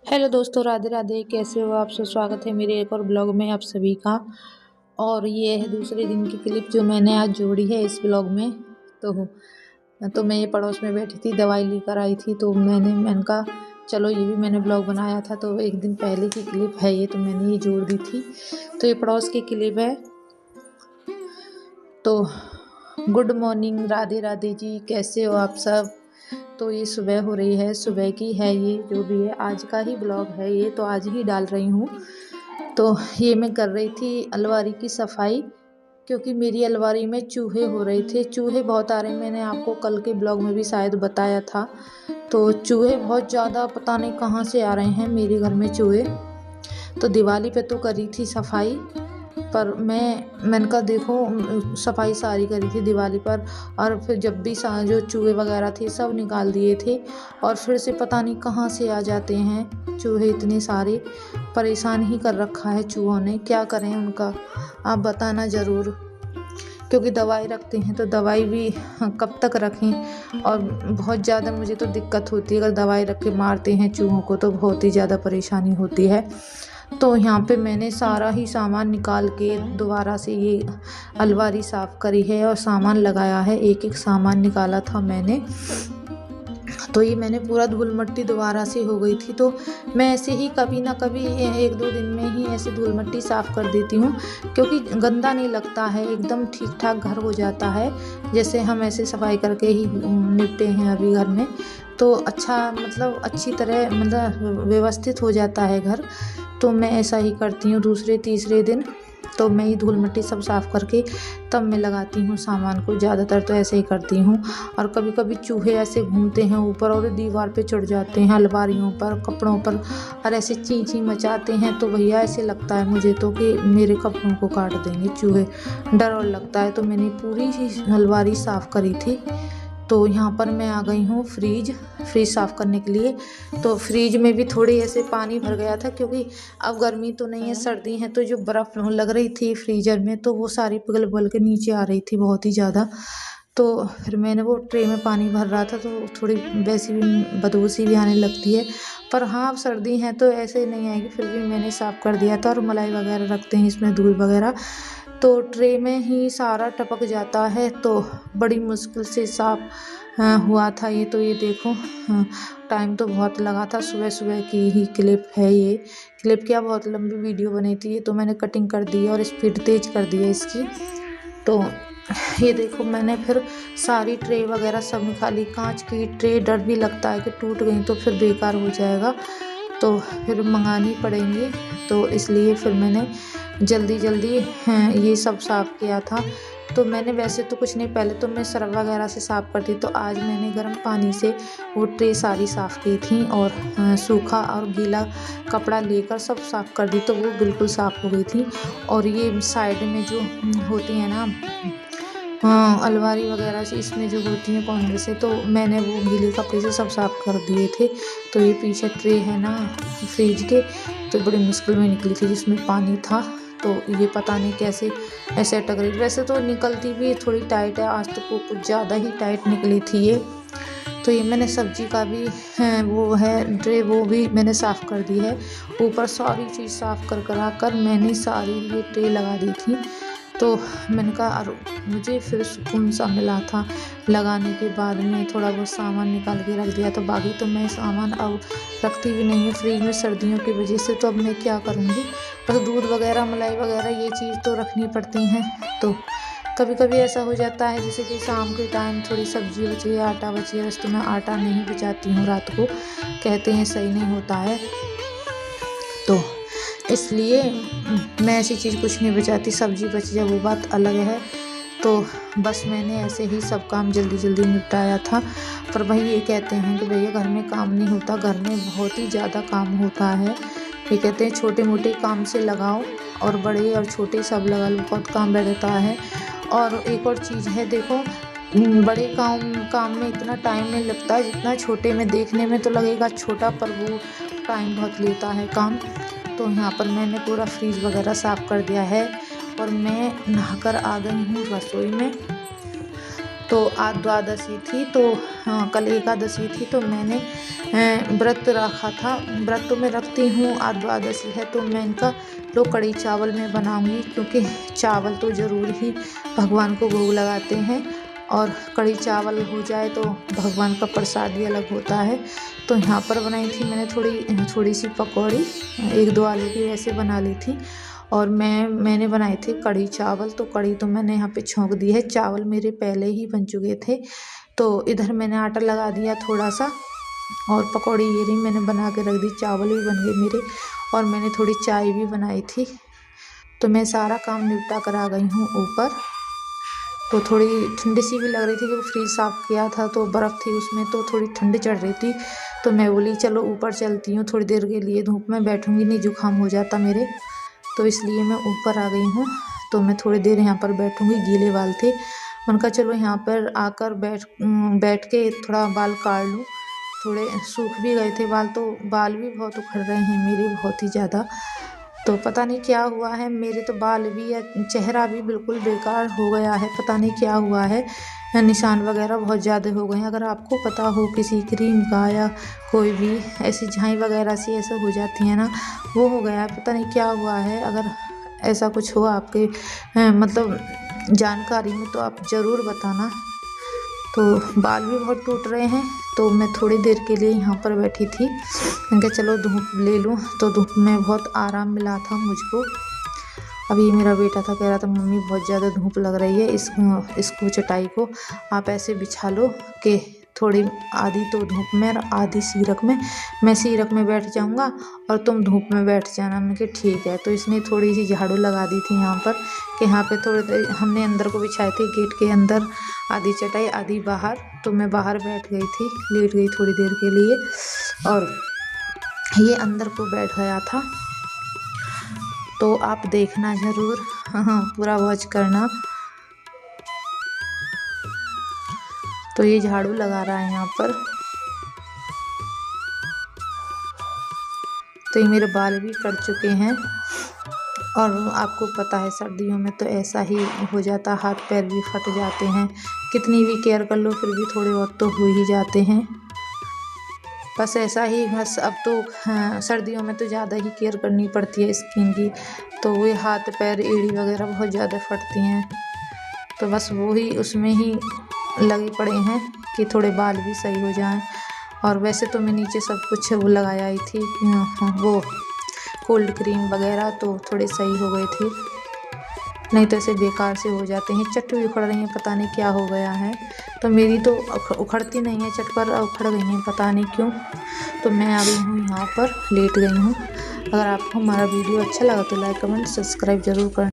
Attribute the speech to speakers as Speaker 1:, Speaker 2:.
Speaker 1: Hello दोस्तों, राधे राधे। कैसे हो आप सब? स्वागत है मेरे एक और ब्लॉग में आप सभी का। और ये है दूसरे दिन की क्लिप जो मैंने आज जोड़ी है इस ब्लॉग में। तो मैं ये पड़ोस में बैठी थी, दवाई लेकर आई थी, तो मैंने कहा चलो ये भी मैंने ब्लॉग बनाया था, तो एक दिन पहले की क्लिप है ये, तो मैंने ये जोड़ दी थी। तो ये पड़ोस की क्लिप है। तो गुड मॉर्निंग, राधे राधे जी, कैसे हो आप सब? तो ये सुबह हो रही है, सुबह की है ये, जो भी है आज का ही ब्लॉग है ये, तो आज ही डाल रही हूँ। तो ये मैं कर रही थी अलमारी की सफाई, क्योंकि मेरी अलमारी में चूहे हो रहे थे। चूहे बहुत आ रहे हैं, मैंने आपको कल के ब्लॉग में भी शायद बताया था। तो चूहे बहुत ज़्यादा पता नहीं कहाँ से आ रहे हैं मेरे घर में चूहे। तो दिवाली पे तो करी थी सफाई, पर मैंने कहा देखो सफाई सारी करी थी दिवाली पर, और फिर जब भी जो चूहे वगैरह थे सब निकाल दिए थे, और फिर से पता नहीं कहाँ से आ जाते हैं चूहे। इतने सारे परेशान ही कर रखा है चूहों ने, क्या करें उनका आप बताना ज़रूर। क्योंकि दवाई रखते हैं तो दवाई भी कब तक रखें, और बहुत ज़्यादा मुझे तो दिक्कत होती है अगर दवाई रख के मारते हैं चूहों को, तो बहुत ही ज़्यादा परेशानी होती है। तो यहाँ पे मैंने सारा ही सामान निकाल के दोबारा से ये अलमारी साफ़ करी है और सामान लगाया है, एक एक सामान निकाला था मैंने। तो ये मैंने पूरा धूल मिट्टी दोबारा से हो गई थी, तो मैं ऐसे ही कभी ना कभी एक दो दिन में ही ऐसे धूल मिट्टी साफ़ कर देती हूँ, क्योंकि गंदा नहीं लगता है, एकदम ठीक ठाक घर हो जाता है। जैसे हम ऐसे सफाई करके ही निपटे हैं अभी घर में, तो अच्छा मतलब अच्छी तरह मतलब व्यवस्थित हो जाता है घर। तो मैं ऐसा ही करती हूँ दूसरे तीसरे दिन, तो मैं ये धूल मिट्टी सब साफ़ करके तब मैं लगाती हूँ सामान को, ज़्यादातर तो ऐसे ही करती हूँ। और कभी कभी चूहे ऐसे घूमते हैं ऊपर और दीवार पे चढ़ जाते हैं, अलमारियों पर, कपड़ों पर, और ऐसे ची ची मचाते हैं। तो भैया ऐसे लगता है मुझे तो कि मेरे कपड़ों को काट देंगे चूहे, डर और लगता है। तो मैंने पूरी ही अलमारी साफ़ करी थी। तो यहाँ पर मैं आ गई हूँ फ्रिज साफ़ करने के लिए। तो फ्रिज में भी थोड़ी ऐसे पानी भर गया था, क्योंकि अब गर्मी तो नहीं है, सर्दी है, तो जो बर्फ़ लग रही थी फ्रीजर में तो वो सारी पिघल पिघल के नीचे आ रही थी बहुत ही ज़्यादा। तो फिर मैंने वो ट्रे में पानी भर रहा था, तो थोड़ी वैसी भी बदबू सी भी आने लगती है। पर हाँ अब सर्दी है तो ऐसे नहीं आएगी, फिर भी मैंने साफ़ कर दिया था। और मलाई वगैरह रखते हैं इसमें, दूध वगैरह, तो ट्रे में ही सारा टपक जाता है, तो बड़ी मुश्किल से साफ़ हुआ था ये। तो ये देखो टाइम तो बहुत लगा था, सुबह सुबह की ही क्लिप है ये। क्लिप क्या, बहुत लंबी वीडियो बनी थी ये, तो मैंने कटिंग कर दी और स्पीड तेज़ कर दी है इसकी। तो ये देखो मैंने फिर सारी ट्रे वगैरह सब निकाली। कांच की ट्रे डर भी लगता है कि टूट गई तो फिर बेकार हो जाएगा, तो फिर मंगानी पड़ेंगी। तो इसलिए फिर मैंने जल्दी जल्दी ये सब साफ़ किया था। तो मैंने वैसे तो कुछ नहीं, पहले तो मैं सर्फ वगैरह से साफ़ करती, तो आज मैंने गर्म पानी से वो ट्रे सारी साफ़ की थी, और सूखा और गीला कपड़ा लेकर सब साफ़ कर दी, तो वो बिल्कुल साफ़ हो गई थी। और ये साइड में जो होती है ना अलमारी वगैरह से, इसमें जो होती हैं कॉर्नर से, तो मैंने वो गीले कपड़े से सब साफ़ कर दिए थे। तो ये पीछे ट्रे है ना फ्रिज के, तो बड़ी मुश्किल में निकली थी जिसमें पानी था। तो ये पता नहीं कैसे ऐसे अटक रही, वैसे तो निकलती भी थोड़ी टाइट है, आज तो कुछ ज़्यादा ही टाइट निकली थी ये। तो ये मैंने सब्जी का भी वो है ट्रे, वो भी मैंने साफ़ कर दी है। ऊपर सारी चीज़ साफ़ कर मैंने सारी ये ट्रे लगा दी थी। तो मैंने कहा और मुझे फिर सुकून सा मिला था लगाने के बाद में। थोड़ा बहुत सामान निकाल के रख दिया, तो बाकी तो मैं सामान अब रखती भी नहीं हूँ फ्रिज में सर्दियों की वजह से। तो अब मैं क्या करूँगी, बस दूध वगैरह मलाई वगैरह ये चीज़ तो रखनी पड़ती हैं। तो कभी कभी ऐसा हो जाता है जैसे कि शाम के टाइम थोड़ी सब्जी बची है, आटा बची है, वैसे तो मैं आटा नहीं बचाती हूँ रात को, कहते हैं सही नहीं होता है, तो इसलिए मैं ऐसी चीज़ कुछ नहीं बचाती। सब्जी बच जाए वो बात अलग है। तो बस मैंने ऐसे ही सब काम जल्दी जल्दी निपटाया था। पर भाई ये कहते हैं कि भैया घर में काम नहीं होता, घर में बहुत ही ज़्यादा काम होता है। ये कहते हैं छोटे मोटे काम से लगाओ, और बड़े और छोटे सब लगा लो, बहुत काम बैठता है। और एक और चीज़ है देखो, बड़े काम में इतना टाइम नहीं लगता है जितना छोटे में। देखने में तो लगेगा छोटा, पर वो टाइम बहुत लेता है काम। तो यहाँ पर मैंने पूरा फ्रिज वगैरह साफ़ कर दिया है, और मैं नहाकर आ गई हूँ रसोई में। तो आज द्वादशी थी, तो कल एकादशी थी, तो मैंने व्रत रखा था। व्रत तो मैं रखती हूँ, आज द्वादशी है तो मैं इनका कढ़ी चावल मैं बनाऊंगी, क्योंकि चावल तो ज़रूर ही भगवान को भोग लगाते हैं, और कढ़ी चावल हो जाए तो भगवान का प्रसाद ही अलग होता है। तो यहाँ पर बनाई थी मैंने थोड़ी सी पकौड़ी, 1-2 आलू की वैसे बना ली थी। और मैंने बनाए थे कढ़ी चावल, तो कढ़ी तो मैंने यहाँ पे छोंक दी है, चावल मेरे पहले ही बन चुके थे। तो इधर मैंने आटा लगा दिया थोड़ा सा, और पकौड़ी ये रही मैंने बना के रख दी, चावल भी बन गए मेरे, और मैंने थोड़ी चाय भी बनाई थी। तो मैं सारा काम निपटा कर आ गई हूँ ऊपर। तो थोड़ी ठंडी सी भी लग रही थी, क्योंकि फ्रिज साफ़ किया था तो बर्फ़ थी उसमें, तो थोड़ी ठंडी चढ़ रही थी। तो मैं बोली चलो ऊपर चलती हूँ, थोड़ी देर के लिए धूप में बैठूँगी, नहीं जुकाम हो जाता मेरे, तो इसलिए मैं ऊपर आ गई हूँ। तो मैं थोड़ी देर यहाँ पर बैठूँगी, गीले बाल थे, उनका चलो यहाँ पर आकर बैठ के थोड़ा बाल काट लूँ। थोड़े सूख भी गए थे बाल, तो बाल भी बहुत उखड़ रहे हैं मेरे, बहुत ही ज़्यादा। तो पता नहीं क्या हुआ है, मेरे तो बाल भी या चेहरा भी बिल्कुल बेकार हो गया है, पता नहीं क्या हुआ है, निशान वगैरह बहुत ज़्यादा हो गए हैं। अगर आपको पता हो किसी क्रीम का या कोई भी ऐसी झाई वगैरह सी ऐसे हो जाती है ना, वो हो गया है, पता नहीं क्या हुआ है। अगर ऐसा कुछ हुआ आपके मतलब जानकारी में, तो आप ज़रूर बताना। तो बाल भी बहुत टूट रहे हैं, तो मैं थोड़ी देर के लिए यहाँ पर बैठी थी, मैंने कहा चलो धूप ले लूँ। तो धूप में बहुत आराम मिला था मुझको। अभी मेरा बेटा था, कह रहा था मम्मी बहुत ज़्यादा धूप लग रही है, इसको चटाई को आप ऐसे बिछा लो कि थोड़ी आधी तो धूप में और आधी सीरक में, मैं सीरक में बैठ जाऊंगा और तुम धूप में बैठ जाना। मैंने कहा ठीक है। तो इसने थोड़ी सी झाड़ू लगा दी थी यहाँ पर, कि यहाँ पे थोड़े हमने अंदर को बिछाए थे, गेट के अंदर आधी चटाई आधी बाहर। तो मैं बाहर बैठ गई थी, लेट गई थोड़ी देर के लिए, और ये अंदर को बैठ गया था। तो आप देखना ज़रूर, हाँ पूरा वॉच करना। तो ये झाड़ू लगा रहा है यहाँ पर। तो ये मेरे बाल भी कट चुके हैं, और आपको पता है सर्दियों में तो ऐसा ही हो जाता, हाथ पैर भी फट जाते हैं, कितनी भी केयर कर लो फिर भी थोड़े बहुत तो हो ही जाते हैं। बस ऐसा ही, बस अब तो सर्दियों में तो ज़्यादा ही केयर करनी पड़ती है स्किन की, तो वो हाथ पैर एड़ी वगैरह बहुत ज़्यादा फटती हैं। तो बस वो ही उसमें ही लगे पड़े हैं कि थोड़े बाल भी सही हो जाएं। और वैसे तो मैं नीचे सब कुछ वो लगाया ही थी, वो कोल्ड क्रीम वगैरह, तो थोड़े सही हो गए थे, नहीं तो ऐसे बेकार से हो जाते हैं। चट भी उखड़ रही हैं, पता नहीं क्या हो गया है। तो मेरी तो उखड़ती नहीं है चट, पर उखड़ गई हैं पता नहीं क्यों। तो मैं आ गई हूँ यहाँ पर, लेट गई हूँ। अगर आपको हमारा वीडियो अच्छा लगा तो लाइक कमेंट सब्सक्राइब ज़रूर करना।